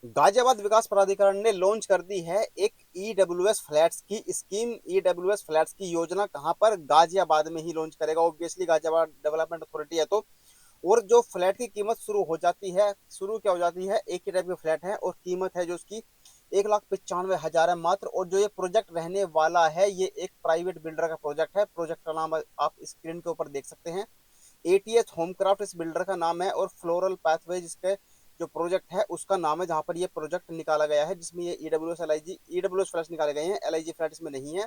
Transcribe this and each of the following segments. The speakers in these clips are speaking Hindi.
गाजियाबाद विकास प्राधिकरण ने लॉन्च कर दी है एक ईडब्ल्यूएस फ्लैट्स की स्कीम। ईडब्ल्यूएस फ्लैट्स की योजना कहां पर? गाजियाबाद में ही लॉन्च करेगा। ऑब्वियसली गाजियाबाद डेवलपमेंट अथॉरिटी है तो। और जो फ्लैट की कीमत शुरू हो जाती है, शुरू क्या हो जाती है, एक ही टाइप के फ्लैट है और कीमत है जो उसकी 1,95,000 है मात्र। और जो ये प्रोजेक्ट रहने वाला है ये एक प्राइवेट बिल्डर का प्रोजेक्ट है। प्रोजेक्ट का नाम आप स्क्रीन के ऊपर देख सकते हैं, एटीएस होमक्राफ्ट इस बिल्डर का नाम है और फ्लोरल पाथवेज इसके जो प्रोजेक्ट है उसका नाम है, जहां पर ये प्रोजेक्ट निकाला गया है, जिसमें ये ईडब्ल्यूएस फ्लैट्स निकाले गए हैं। एलआईजी फ्लैट इसमें नहीं है।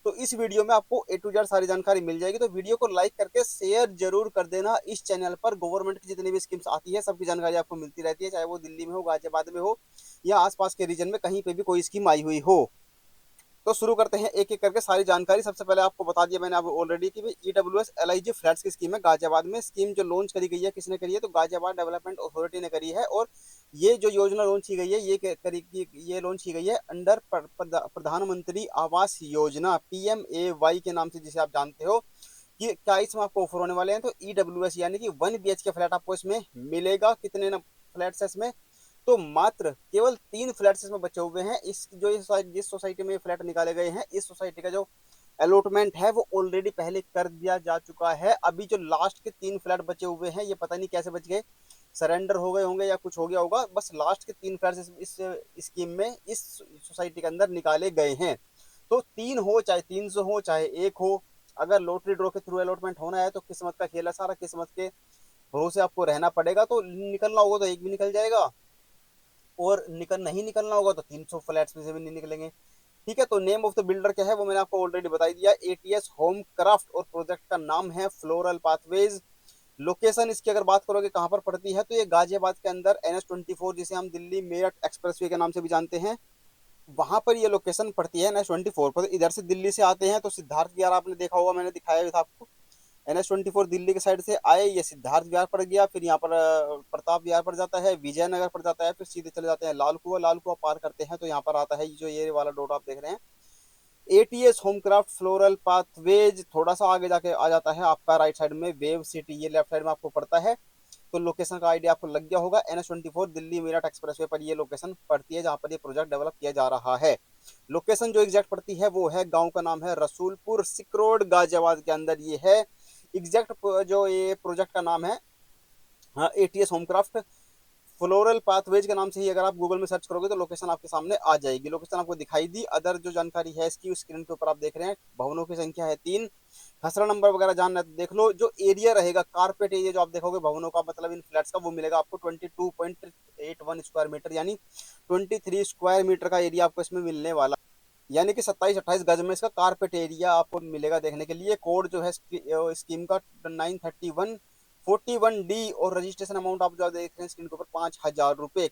तो इस वीडियो में आपको ए टू जेड सारी जानकारी मिल जाएगी, तो वीडियो को लाइक करके शेयर जरूर कर देना। इस चैनल पर गवर्नमेंट की जितनी भी स्कीम्स आती है सबकी जानकारी आपको मिलती रहती है, चाहे वो दिल्ली में हो, गाजियाबाद में हो या आसपास के रीजन में कहीं पे भी कोई स्कीम आई हुई हो। तो शुरू करते हैं एक एक करके सारी जानकारी। सबसे पहले आपको बता दिया मैंने आपको ऑलरेडी कि ईडब्ल्यूएस एलआईजी फ्लैट्स की स्कीम है गाजियाबाद में। स्कीम जो लॉन्च करी गई है किसने करी है? तो गाजियाबाद डेवलपमेंट अथॉरिटी ने करी है। और ये जो योजना लॉन्च की गई है ये लॉन्च की गई है अंडर प्रधानमंत्री आवास योजना, पीएमएवाई के नाम से जिसे आप जानते हो। कि क्या इसमें आपको ऑफर होने वाले हैं? तो ईडब्ल्यूएस यानी कि 1 BHK फ्लैट आपको इसमें मिलेगा। कितने फ्लैट्स है इसमें? तो मात्र केवल 3 फ्लैट्स इसमें बचे हुए हैं। इस जो जिस सोसाइटी में ये फ्लैट निकाले गए हैं, इस सोसाइटी का जो अलॉटमेंट है वो ऑलरेडी पहले कर दिया जा चुका है। अभी जो लास्ट के 3 फ्लैट बचे हुए हैं ये पता नहीं कैसे बच गए, सरेंडर हो गए होंगे या कुछ हो गया होगा। बस लास्ट के 3 फ्लैट्स इस स्कीम में इस सोसाइटी के अंदर निकाले गए हैं। तो 3 हो चाहे 300 हो चाहे 1 हो, अगर लॉटरी ड्रॉ के थ्रू अलॉटमेंट होना है तो किस्मत का खेल है सारा। किस्मत के भरोसे आपको रहना पड़ेगा। तो निकलना होगा तो एक भी निकल जाएगा और नहीं निकलना होगा तो 300 फ्लैट्स में से भी नहीं निकलेंगे। ठीक है, तो नेम ऑफ द बिल्डर क्या है वो मैंने आपको ऑलरेडी बता दिया, एटीएस होम क्राफ्ट, और प्रोजेक्ट का नाम है फ्लोरल पाथवेज। लोकेशन इसकी अगर बात करोगे कहां पर पड़ती है, तो ये गाजियाबाद के अंदर NH24, जिसे हम दिल्ली मेरठ एक्सप्रेसवे के नाम से भी जानते हैं, वहां पर ये लोकेशन पड़ती है NH24 पर। इधर से दिल्ली से आते हैं तो सिद्धार्थ विहार आपने देखा होगा, मैंने दिखाया भी था आपको। NH24 दिल्ली के साइड से आए, ये सिद्धार्थ विहार पड़ गया, फिर यहाँ पर प्रताप विहार पड़ जाता है, विजयनगर पड़ जाता है, फिर सीधे चले जाते हैं लाल कुआ। लाल कुआ पार करते हैं तो यहाँ पर आता है जो ये वाला डॉट आप देख रहे हैं, एटीएस होमक्राफ्ट फ्लोरल पाथवेज। थोड़ा सा आगे जाके आ जाता है आपका राइट साइड में वेव सिटी, ये लेफ्ट साइड में आपको पड़ता है। तो लोकेशन का आइडिया आपको लग गया होगा, NH24 दिल्ली मेरठ एक्सप्रेसवे पर ये लोकेशन पड़ती है जहां पर ये प्रोजेक्ट डेवलप किया जा रहा है। लोकेशन जो एग्जैक्ट पड़ती है वो है, गांव का नाम है रसूलपुर सिकरोड, गाजियाबाद के अंदर ये है। एग्जैक्ट जो ये प्रोजेक्ट का नाम है, हाँ, एटीएस होमक्राफ्ट फ्लोरल पाथवेज के नाम से ही अगर आप गूगल में सर्च करोगे तो लोकेशन आपके सामने आ जाएगी। लोकेशन आपको दिखाई दी। अदर जो जानकारी है इसकी स्क्रीन के ऊपर आप देख रहे हैं, भवनों की संख्या है 3। खसरा नंबर वगैरह जानना है तो देख लो। जो एरिया रहेगा, कारपेट एरिया जो आप देखोगे भवनों का, मतलब इन फ्लैट्स का, वो मिलेगा आपको 22.81 स्क्वायर मीटर, यानी 23 स्क्वायर मीटर का एरिया आपको इसमें मिलने वाला, यानी कि 27-28 गज में इसका कारपेट एरिया आपको मिलेगा देखने के लिए। कोड जो है स्कीम का 93141D, और रजिस्ट्रेशन अमाउंट आप जो देख रहे हैं स्क्रीन के ऊपर 5,000 रुपए।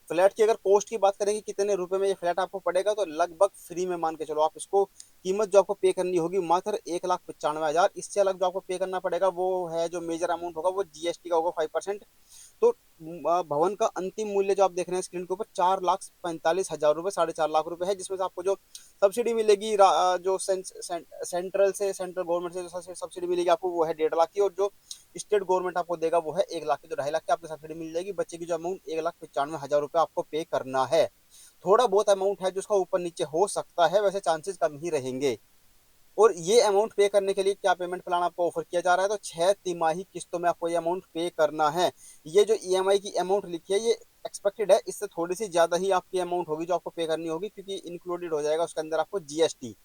फ्लैट की अगर कॉस्ट की बात करेंगे कितने रुपए में ये फ्लैट आपको पड़ेगा, तो लगभग फ्री में मान के चलो आप इसको। कीमत जो आपको पे करनी होगी मात्र 1,95,000। इससे अलग जो आपको पे करना पड़ेगा वो है, जो मेजर अमाउंट होगा वो जीएसटी का होगा 5%। तो भवन का अंतिम मूल्य जो आप देख रहे हैं स्क्रीन के ऊपर 4,45,000 रुपए, 4.5 लाख रुपए है, जिसमें से आपको जो सब्सिडी मिलेगी जो सेंट्रल गवर्नमेंट से जो सब्सिडी मिलेगी आपको वो है 1.5 लाख की, और जो स्टेट गवर्नमेंट आपको देगा वो है 1 लाख की। तो 2.5 लाख की आपको सब्सिडी मिल जाएगी। बच्चे की जो अमाउंट 1,95,000 रुपए आपको पे करना है। थोड़ा बहुत अमाउंट है जो उसका ऊपर नीचे हो सकता है, वैसे चांसेस कम ही रहेंगे। और ये अमाउंट पे करने के लिए क्या पेमेंट प्लान आपको ऑफर किया जा रहा है, तो 6 तिमाही किस्तों में आपको ये अमाउंट पे करना है। ये जो ईएमआई की अमाउंट लिखी है ये एक्सपेक्टेड है, इससे थोड़ी सी ज्यादा ही आपकी अमाउंट होगी जो आपको पे करनी होगी, क्योंकि इंक्लूडेड हो जाएगा उसके अंदर आपको जीएसटी।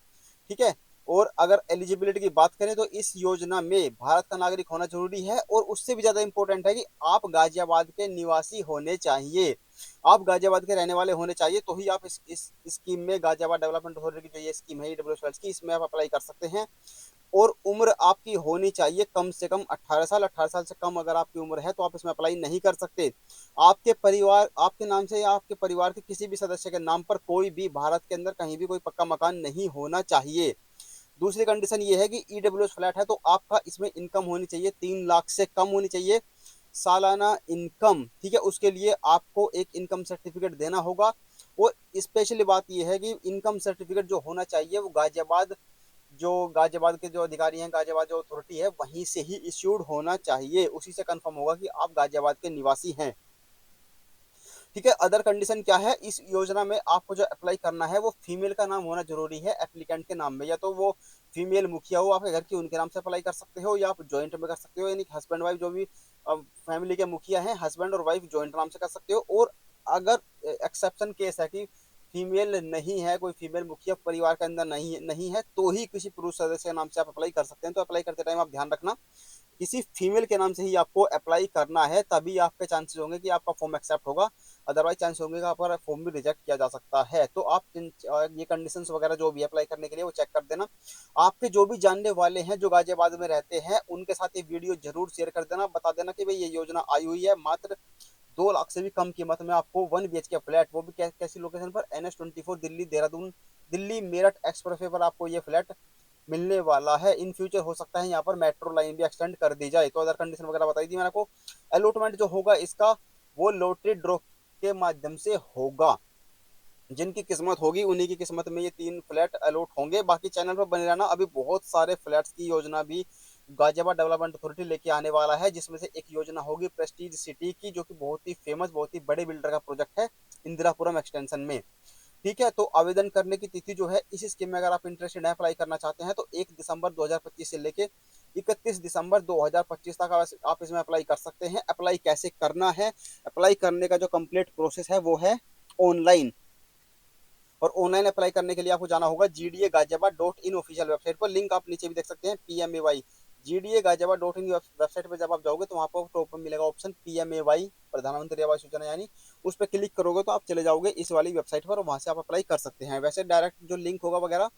ठीक है। और अगर एलिजिबिलिटी की बात करें तो इस योजना में भारत का नागरिक होना जरूरी है, और उससे भी ज्यादा इंपॉर्टेंट है कि आप गाजियाबाद के निवासी होने चाहिए। आप गाजियाबाद के रहने वाले होने चाहिए तो ही आप इस स्कीम में, गाजियाबाद डेवलपमेंट अथॉरिटी की जो ये स्कीम है ईडब्ल्यूएस की, इसमें आप अप्लाई कर सकते हैं। और उम्र आपकी होनी चाहिए कम से कम 18 साल। 18 साल से कम अगर आपकी उम्र है तो आप इसमें अप्लाई नहीं कर सकते। आपके परिवार, आपके नाम से या आपके परिवार के किसी भी सदस्य के नाम पर कोई भी भारत के अंदर कहीं भी कोई पक्का मकान नहीं होना चाहिए। दूसरी कंडीशन ये है कि ईडब्ल्यूएस फ्लैट है तो आपका इसमें इनकम होनी चाहिए 3 लाख से कम होनी चाहिए सालाना इनकम। ठीक है, उसके लिए आपको एक इनकम सर्टिफिकेट देना होगा। और स्पेशली बात यह है कि इनकम सर्टिफिकेट जो होना चाहिए वो गाजियाबाद के जो अधिकारी हैं, गाजियाबाद जो अथॉरिटी है वहीं से ही इश्यूड होना चाहिए। उसी से कंफर्म होगा कि आप गाजियाबाद के निवासी हैं। ठीक है। अदर कंडीशन क्या है, इस योजना में आपको जो अप्लाई करना है वो फीमेल का नाम होना जरूरी है एप्लीकेंट के नाम में, या तो वो फीमेल मुखिया हो आपके घर की, उनके नाम से अप्लाई कर सकते हो, या आप ज्वाइंट में कर सकते हो, यानी हस्बैंड वाइफ जो भी फैमिली के मुखिया हैं, हस्बैंड और वाइफ ज्वाइंट नाम से कर सकते हो। और अगर एक्सेप्शन केस है कि फीमेल नहीं है, कोई फीमेल मुखिया परिवार के अंदर नहीं है, तो ही किसी पुरुष सदस्य के नाम से आप अप्लाई कर सकते हैं। तो अप्लाई करते टाइम आप ध्यान रखना किसी फीमेल के नाम से ही आपको अप्लाई करना है, तभी आपके चांसेस होंगे कि आपका फॉर्म एक्सेप्ट होगा। अदरवाइज चांस होंगे कि आपका फॉर्म भी रिजेक्ट किया जा सकता है। तो आप ये कंडीशंस वगैरह जो भी अप्लाई करने के लिए वो चेक कर देना। आपके जो भी जानने वाले हैं जो गाजियाबाद में रहते हैं, उनके साथ ये वीडियो जरूर शेयर कर देना, बता देना कि भाई ये योजना आई हुई है, मात्र 2 लाख से भी कम कीमत में आपको 1 BHK फ्लैट, वो भी कैसी लोकेशन पर, NH24 दिल्ली देहरादून दिल्ली मेरठ एक्सप्रेसवे पर आपको ये फ्लैट मिलने वाला है। इन फ्यूचर हो सकता है यहाँ पर मेट्रो लाइन भी एक्सटेंड कर दी जाए। तो अदर कंडीशन वगैरह बताई थी मैंने आपको। अलॉटमेंट जो होगा इसका, वो लॉटरी ड्रॉ के माध्यम से होगा। जिनकी किस्मत होगी उन्हीं की किस्मत में ये 3 फ्लैट अलॉट होंगे। बाकी चैनल पर बने रहना, अभी बहुत सारे फ्लैट्स की योजना भी गाजियाबाद डेवलपमेंट अथॉरिटी लेके आने वाला है, जिसमें से एक योजना होगी प्रेस्टीज सिटी की, जो कि बहुत ही फेमस, बहुत ही बड़े बिल्डर का प्रोजेक्ट है इंदिरापुरम एक्सटेंशन में। ठीक है। तो आवेदन करने की तिथि जो है इस स्कीम में, अगर आप इंटरेस्टेड है अप्लाई करना चाहते हैं, तो 1 दिसंबर 2025 से लेके 31 दिसंबर 2025 तक आप इसमें अप्लाई कर सकते हैं। अप्लाई कैसे करना है, अप्लाई करने का जो कंप्लीट प्रोसेस है वो है ऑनलाइन। और ऑनलाइन अप्लाई करने के लिए आपको जाना होगा GDA-Ghaziabad.in ऑफिशियल वेबसाइट पर। लिंक आप नीचे भी देख सकते हैं, PMAY GDA-Ghaziabad.in वेबसाइट पर जब आप जाओगे तो वहां पर टॉप पर मिलेगा ऑप्शन PMAY, प्रधानमंत्री आवास योजना, यानी उस पर क्लिक करोगे तो आप चले जाओगे इस वाली वेबसाइट पर, वहां से आप अप्लाई कर सकते हैं। वैसे डायरेक्ट जो लिंक होगा वगैरह,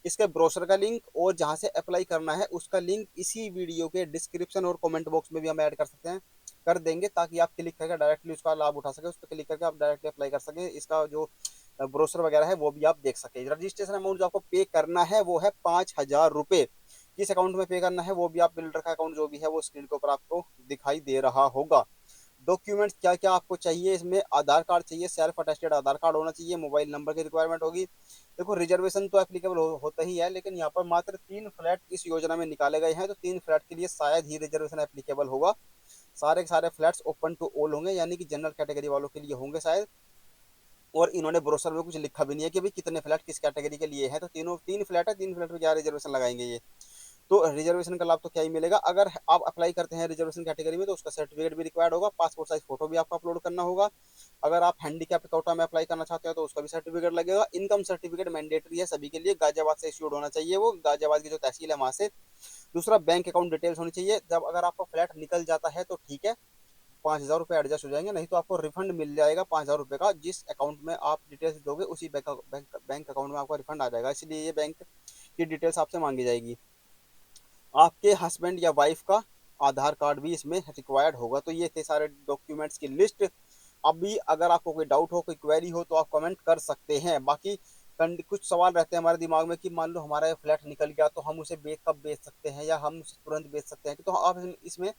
इसके ब्रोशर का लिंक और जहां से अप्लाई करना है उसका लिंक इसी वीडियो के डिस्क्रिप्शन और कमेंट बॉक्स में भी हम ऐड कर सकते हैं, कर देंगे, ताकि आप क्लिक करके डायरेक्टली उसका लाभ उठा सके, उस पर क्लिक करके आप डायरेक्टली अप्लाई कर सकें। इसका जो ब्रोशर वगैरह है वो भी आप देख सके। रजिस्ट्रेशन अमाउंट जो आपको पे करना है वो है 5,000 रुपए। किस अकाउंट में पे करना है वो भी आप, बिल्डर का अकाउंट जो भी है वो स्क्रीन के ऊपर आपको दिखाई दे रहा होगा। डॉक्यूमेंट्स क्या क्या आपको चाहिए, इसमें आधार कार्ड चाहिए, सेल्फ अटेस्टेड आधार कार्ड होना चाहिए, मोबाइल नंबर की रिक्वायरमेंट होगी। देखो रिजर्वेशन तो एप्लीकेबल होता ही है, लेकिन यहाँ पर मात्र 3 फ्लैट इस योजना में निकाले गए हैं, तो 3 फ्लैट के लिए शायद ही रिजर्वेशन एप्लीकेबल होगा। सारे के सारे फ्लैट्स ओपन टू ऑल होंगे, यानी कि जनरल कैटेगरी वालों के लिए होंगे शायद। और इन्होंने ब्रोशर में कुछ लिखा भी नहीं है कि भाई कितने फ्लैट किस कैटेगरी के लिए है। तो 3 फ्लैट है, 3 फ्लैट में क्या रिजर्वेशन लगाएंगे ये। तो रिजर्वेशन का लाभ तो क्या ही मिलेगा। अगर आप अप्लाई करते हैं रिजर्वेशन कैटेगरी में तो उसका सर्टिफिकेट भी रिक्वायर्ड होगा, पासपोर्ट साइज फोटो भी आपको अपलोड करना होगा। अगर आप हैंडीकैप कोटा में अप्लाई करना चाहते हो तो उसका भी सर्टिफिकेट लगेगा। इनकम सर्टिफिकेट मैंडेटरी है सभी के लिए, गाजियाबाद से इश्यूड होना चाहिए, वो गाजियाबाद की जो तहसील है वहां से। दूसरा, बैंक अकाउंट डिटेल्स होनी चाहिए। जब अगर आपका फ्लैट निकल जाता है तो ठीक है, 5,000 रुपये एडजस्ट हो जाएंगे, नहीं तो आपको रिफंड मिल जाएगा 5,000 रुपये का। जिस अकाउंट में आप डिटेल्स दोगे उसी बैंक अकाउंट में आपका रिफंड आ जाएगा, इसलिए ये बैंक की डिटेल्स आपसे मांगी जाएगी। आपके हस्बैंड या वाइफ का आधार कार्ड भी इसमें रिक्वायर्ड होगा। तो ये थे सारे डॉक्यूमेंट्स की लिस्ट। अभी अगर आपको कोई डाउट हो, कोई क्वेरी हो, तो आप कमेंट कर सकते हैं। बाकी कुछ सवाल रहते हैं हमारे दिमाग में कि मान लो हमारा फ्लैट निकल गया तो हम उसे कब बेच सकते हैं, या हम उसे तुरंत बेच सकते हैं। तो आप इसमें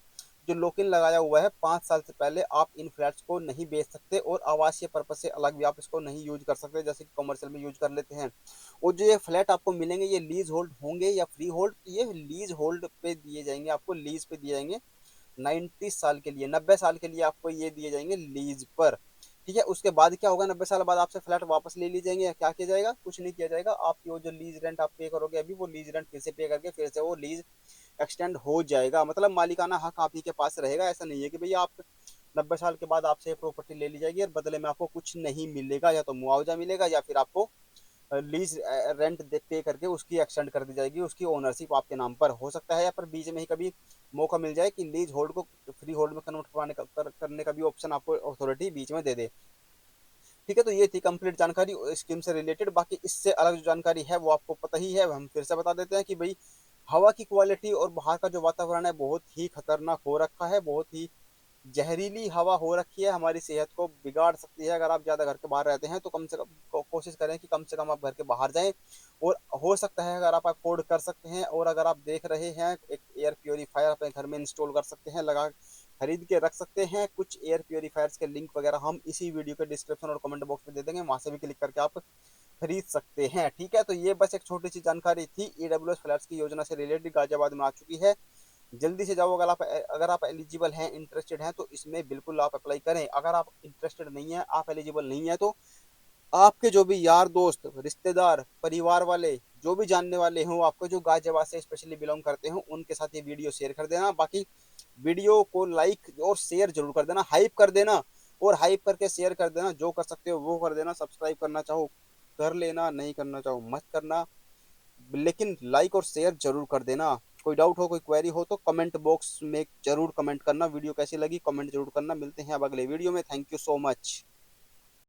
जो लॉक इन लगाया हुआ है 5 साल से पहले आप इन फ्लैट्स को नहीं बेच सकते, और आवासीय पर्पज से अलग भी आप इसको नहीं यूज कर सकते, जैसे कि कमर्शियल में यूज कर लेते हैं। और जो ये फ्लैट आपको मिलेंगे ये लीज होल्ड होंगे या फ्री होल्ड, ये लीज होल्ड पे दिए जाएंगे, आपको लीज पे दिए जाएंगे। 90 साल के लिए, 90 साल के लिए आपको ये दिए जाएंगे लीज पर। ठीक है। उसके बाद क्या होगा, 90 साल बाद आपसे फ्लैट वापस ले ली जाएंगे, क्या किया जाएगा, कुछ नहीं किया जाएगा। आपकी वो जो लीज रेंट आप पे करोगे अभी, वो लीज रेंट फिर से पे करके फिर से वो लीज एक्सटेंड हो जाएगा। मतलब मालिकाना हक आप ही के पास रहेगा। ऐसा नहीं है कि भैया आप 90 साल के बाद आपसे प्रॉपर्टी ले ली जाएगी और बदले में आपको कुछ नहीं मिलेगा, या तो मुआवजा मिलेगा या फिर आपको लीज रेंट पे करके उसकी एक्सटेंड कर दी जाएगी, उसकी ओनरशिप आपके नाम पर हो सकता है, या पर बीच में ही कभी मौका मिल जाए कि लीज होल्ड को फ्री होल्ड में कन्वर्ट करने का भी ऑप्शन आपको अथॉरिटी बीच में दे दे। ठीक है। तो ये थी कंप्लीट जानकारी स्कीम से रिलेटेड। बाकी इससे अलग जो जानकारी है वो आपको पता ही है, हम फिर से बता देते हैं कि भाई हवा की क्वालिटी और बाहर का जो वातावरण है बहुत ही खतरनाक हो रखा है, बहुत ही जहरीली हवा हो रखी है, हमारी सेहत को बिगाड़ सकती है। अगर आप ज़्यादा घर के बाहर रहते हैं तो कम से कम कोशिश करें कि कम से कम आप घर के बाहर जाएं। और हो सकता है अगर आप अफोर्ड कर सकते हैं और अगर आप देख रहे हैं, एक एयर प्योरीफायर अपने घर में इंस्टॉल कर सकते हैं, लगा खरीद के रख सकते हैं। कुछ एयर प्योरीफायर्स के लिंक वगैरह हम इसी वीडियो के डिस्क्रिप्शन और कमेंट बॉक्स में दे देंगे, वहां से भी क्लिक करके आप खरीद सकते हैं। ठीक है। तो ये बस एक छोटी सी जानकारी थी, EWS फ्लैट्स की योजना से रिलेटेड गाजियाबाद में आ चुकी है। जल्दी से जाओ। अगर आप एलिजिबल हैं, इंटरेस्टेड हैं, तो इसमें बिल्कुल आप अप्लाई करें। अगर आप इंटरेस्टेड नहीं है, आप एलिजिबल नहीं है, तो आपके जो भी यार दोस्त, रिश्तेदार, परिवार वाले, जो भी जानने वाले हों आपको, जो गाजियाबाद से स्पेशली बिलोंग करते हो, उनके साथ ये वीडियो शेयर कर देना। बाकी वीडियो को लाइक और शेयर जरूर कर देना, हाइप कर देना, और हाइप करके शेयर कर देना। जो कर सकते हो वो कर देना। सब्सक्राइब करना चाहो कर लेना, नहीं करना चाहो मत करना, लेकिन लाइक और शेयर जरूर कर देना। कोई डाउट हो, कोई क्वेरी हो, तो कमेंट बॉक्स में जरूर कमेंट करना। वीडियो कैसी लगी कमेंट जरूर करना। मिलते हैं अब अगले वीडियो में। Thank you so much.